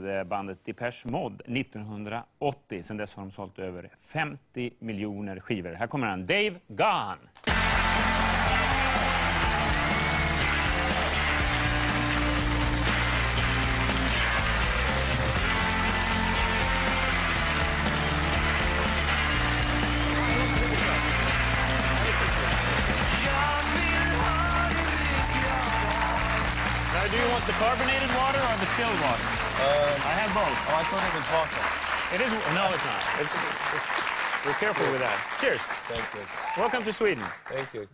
bandet Depeche Mode 1980. Sen dess har de sålt över 50 miljoner skivor. Här kommer han, Dave Gahan. Do you want the carbonated water or the still water? I have both. Oh, I thought it was vodka. It is. No, it's not. We're careful with that. Cheers. Thank you. Welcome to Sweden. Thank you.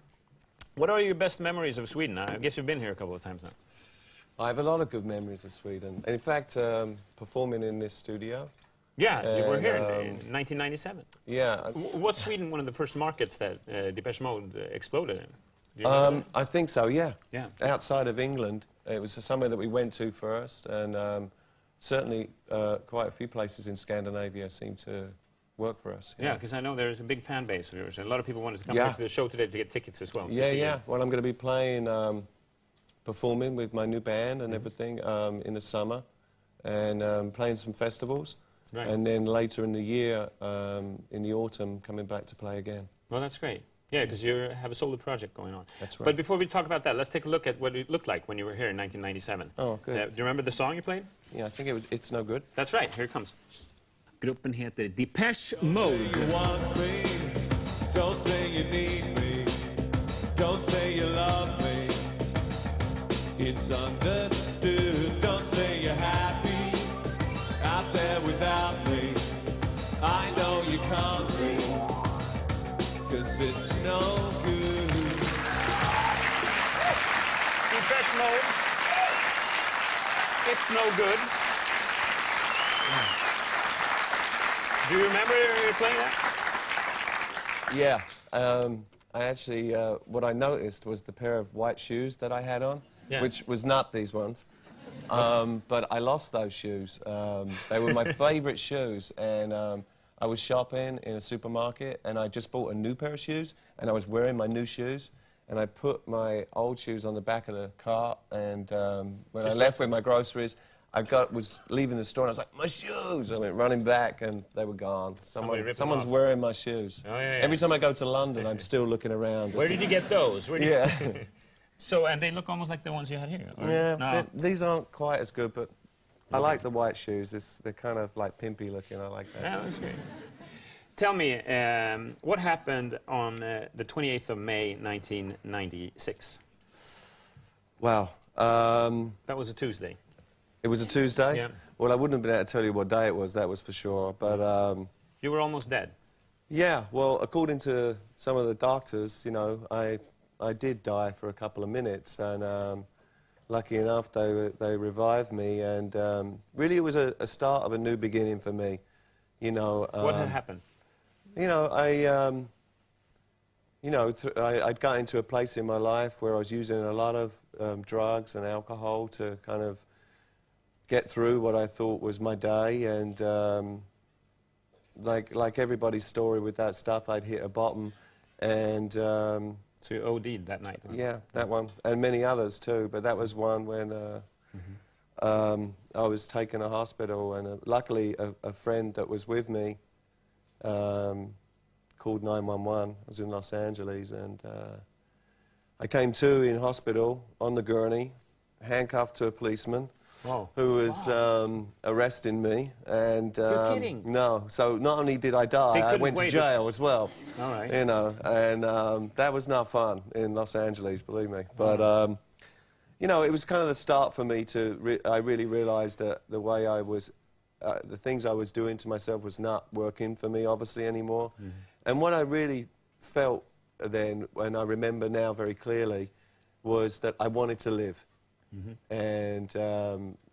What are your best memories of Sweden? I guess you've been here a couple of times now. I have a lot of good memories of Sweden. In fact, performing in this studio. Yeah, you were here in 1997. Yeah. Was Sweden one of the first markets that Depeche Mode exploded in? I think so, yeah. Yeah. Outside of England, it was somewhere that we went to first, and certainly quite a few places in Scandinavia seem to work for us. Yeah, because I know there's a big fan base of yours. A lot of people wanted to come here to the show today to get tickets as well. Yeah. Well, I'm going to be playing, performing with my new band and everything in the summer, and playing some festivals. Right. And then later in the year, in the autumn, coming back to play again. Well, that's great. Yeah, because you have a solo project going on. That's right. But before we talk about that, let's take a look at what it looked like when you were here in 1997. Oh, good. Do you remember the song you played? Yeah, I think it was It's No Good. That's right, here it comes. Gruppen heter Depeche Mode. Don't say you want me, don't say you need me, don't say you love me. It's understood, don't say you're happy out there without me. I know you can't be, 'cause it's no good. Depeche Mode. It's no good. Do you remember playing that? Yeah. I actually, what I noticed was the pair of white shoes that I had on, which was not these ones. But I lost those shoes. They were my favorite shoes, and I was shopping in a supermarket, and I just bought a new pair of shoes, and I was wearing my new shoes, and I put my old shoes on the back of the car, and when I left with my groceries, was leaving the store, and I was like, my shoes! I went running back, and they were gone. Someone's wearing my shoes. Oh, yeah. Every time I go to London, I'm still looking around. Where did you get those? Yeah. So, and they look almost like the ones you had here? Or? Yeah, no. these aren't quite as good, but I like the white shoes. They're kind of like pimpy looking. I like that. Yeah, that's great. Tell me, what happened on the 28th of May, 1996? Wow. That was a Tuesday. It was a Tuesday? Yeah. Well, I wouldn't have been able to tell you what day it was, that was for sure. But you were almost dead. Yeah, well, according to some of the doctors, you know, I did die for a couple of minutes, and lucky enough, they revived me, and really it was a start of a new beginning for me, you know. What had happened? You know, I'd got into a place in my life where I was using a lot of drugs and alcohol to kind of get through what I thought was my day, and like everybody's story with that stuff, I'd hit a bottom, and so you OD'd that night? Huh? Yeah, that one, and many others too, but that was one when I was taken to hospital, and luckily a friend that was with me called 911. I was in Los Angeles, and I came to in hospital on the gurney, handcuffed to a policeman. Whoa. Who was arresting me, and You're kidding? No. So not only did I die, I went to jail as well. All right. You know, and that was not fun in Los Angeles, believe me. But you know, it was kind of the start for me to. I really realized that the way I was, the things I was doing to myself was not working for me, obviously anymore. And what I really felt then, and I remember now very clearly, was that I wanted to live. And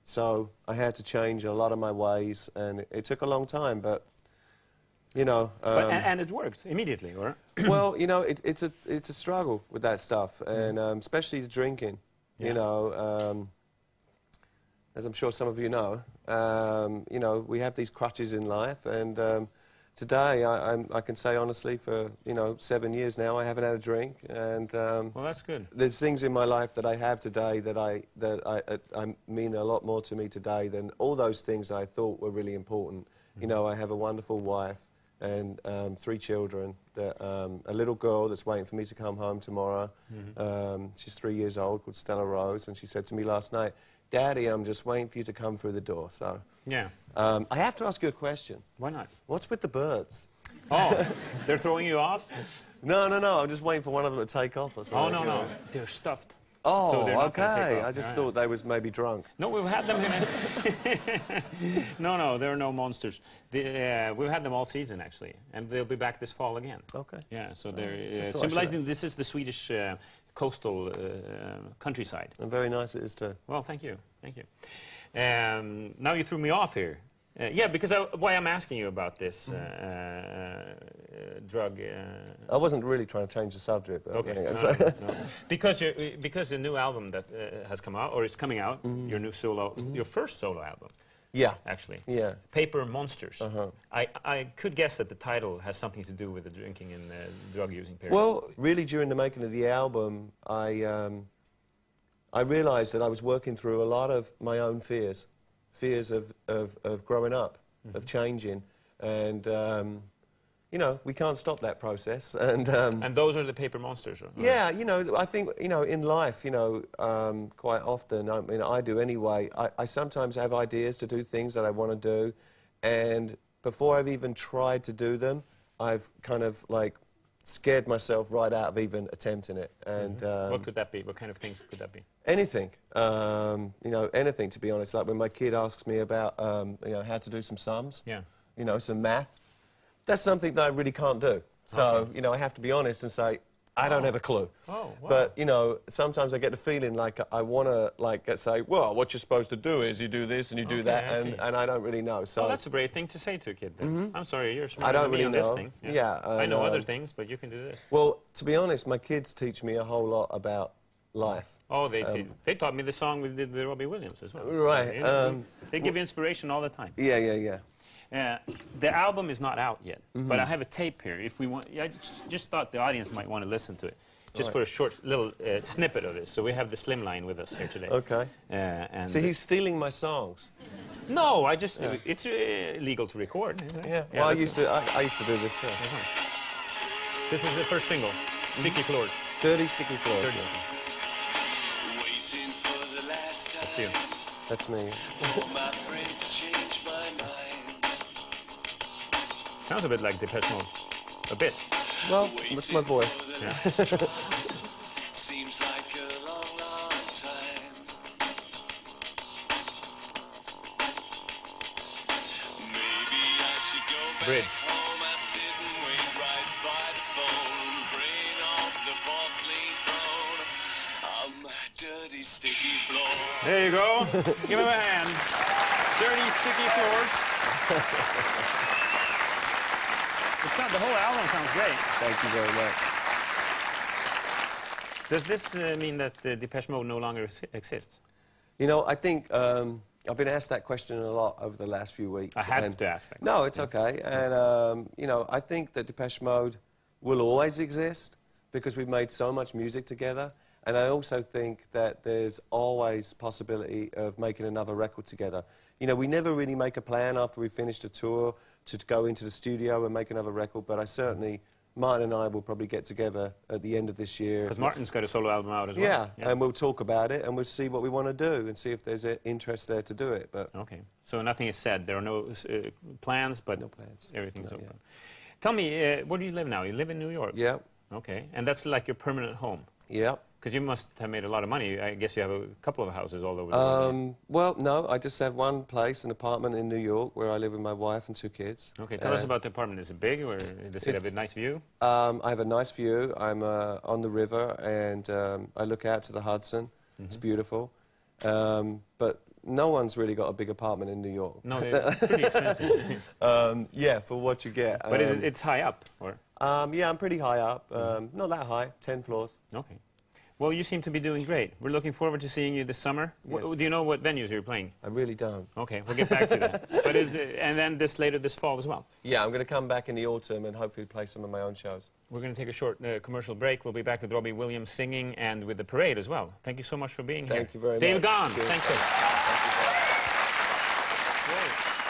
so I had to change a lot of my ways, and it took a long time, but, you know... and it worked immediately, or? Well, you know, it's a struggle with that stuff, and especially the drinking, you know. As I'm sure some of you know, we have these crutches in life, and today, I can say honestly, for 7 years now, I haven't had a drink, and well, that's good. there's things in my life that I have today that I mean a lot more to me today than all those things that I thought were really important. You know, I have a wonderful wife and 3 children. A little girl that's waiting for me to come home tomorrow. She's 3 years old, called Stella Rose, and she said to me last night, "Daddy, I'm just waiting for you to come through the door." So, yeah. I have to ask you a question. Why not? What's with the birds? Oh, they're throwing you off? No, I'm just waiting for one of them to take off or something. Oh, no. They're stuffed. Oh, so they're not okay. I just thought they was maybe drunk. No, we've had them No, there are no monsters. We've had them all season, actually, and they'll be back this fall again. Okay. Yeah, so they're symbolizing this is the Swedish coastal countryside. And very nice it is too. Well, thank you. Now you threw me off here. Yeah, because why I'm asking you about this drug. I wasn't really trying to change the subject. But okay. No. Because the new album that has come out, or it's coming out, your new solo, your first solo album. Yeah. Actually. Yeah. Paper Monsters. I could guess that the title has something to do with the drinking and drug using period. Well, really, during the making of the album, I realised that I was working through a lot of my own fears of growing up, of changing, and we can't stop that process. And those are the paper monsters. Right? Yeah, I think in life, quite often, I mean, I do anyway. I sometimes have ideas to do things that I want to do, and before I've even tried to do them, I've kind of like scared myself right out of even attempting it. And what could that be? What kind of things could that be? Anything, anything, to be honest. Like when my kid asks me about, how to do some sums, some math, that's something that I really can't do. So, I have to be honest and say, I don't have a clue. Oh, wow. But, sometimes I get the feeling like I want to, say, well, what you're supposed to do is you do this and you do that, and I don't really know. So that's a great thing to say to a kid, then. I'm sorry, you're smarter I don't than me really on know. this thing. Yeah, I know other things, but you can do this. Well, to be honest, my kids teach me a whole lot about life. Oh, they taught me the song we did with Robbie Williams as well. Right. They give inspiration all the time. Yeah. The album is not out yet, but I have a tape here. If we want, I just thought the audience might want to listen to it, just for a short little snippet of this. So we have the Slimline with us here today. Okay. And so he's stealing my songs. No, it's legal to record. Isn't it? Yeah. Well, I used to do this too. This is the first single, Sticky Floors. Dirty Sticky Floors. Dirty. Yeah. That's you. That's me. Sounds a bit like Depeche Mode. A bit. Well, that's my voice. Yeah. Seems like a long, long time. Maybe I should go back Bridge. home. I sit and wait right by the phone, praying off the porcelain throne on my dirty, sticky floor. There you go. Give him a hand. Dirty Sticky Floors. The whole album sounds great. Thank you very much. Does this mean that Depeche Mode no longer exists? I think I've been asked that question a lot over the last few weeks. I had to ask that. No, it's okay. And, I think that Depeche Mode will always exist because we've made so much music together. And I also think that there's always possibility of making another record together. We never really make a plan after we've finished a tour to go into the studio and make another record, but Martin and I will probably get together at the end of this year. Because Martin's got a solo album out as well. Yeah, and we'll talk about it and we'll see what we want to do and see if there's an interest there to do it. But okay, so nothing is said. There are no plans, but no plans. Everything's open. Tell me, where do you live now? You live in New York? Yeah. Okay, and that's like your permanent home? Yeah. Because you must have made a lot of money. I guess you have a couple of houses all over the world. Well, no, I just have one place, an apartment in New York, where I live with my wife and 2 kids. Okay, tell us about the apartment. Is it big, or does it have a nice view? I have a nice view. I'm on the river, and I look out to the Hudson. It's beautiful. But no one's really got a big apartment in New York. No, they're pretty expensive. Yeah, for what you get. But it's high up, or? Yeah, I'm pretty high up. Not that high, 10 floors. Okay. Well, you seem to be doing great. We're looking forward to seeing you this summer. Yes. Do you know what venues you're playing? I really don't. Okay, we'll get back to that. But and then later this fall as well. Yeah, I'm going to come back in the autumn and hopefully play some of my own shows. We're going to take a short commercial break. We'll be back with Robbie Williams singing and with the parade as well. Thank you so much for being here. Thank you very much. David Gahan, Cheers. thanks so much. Thank you. Great.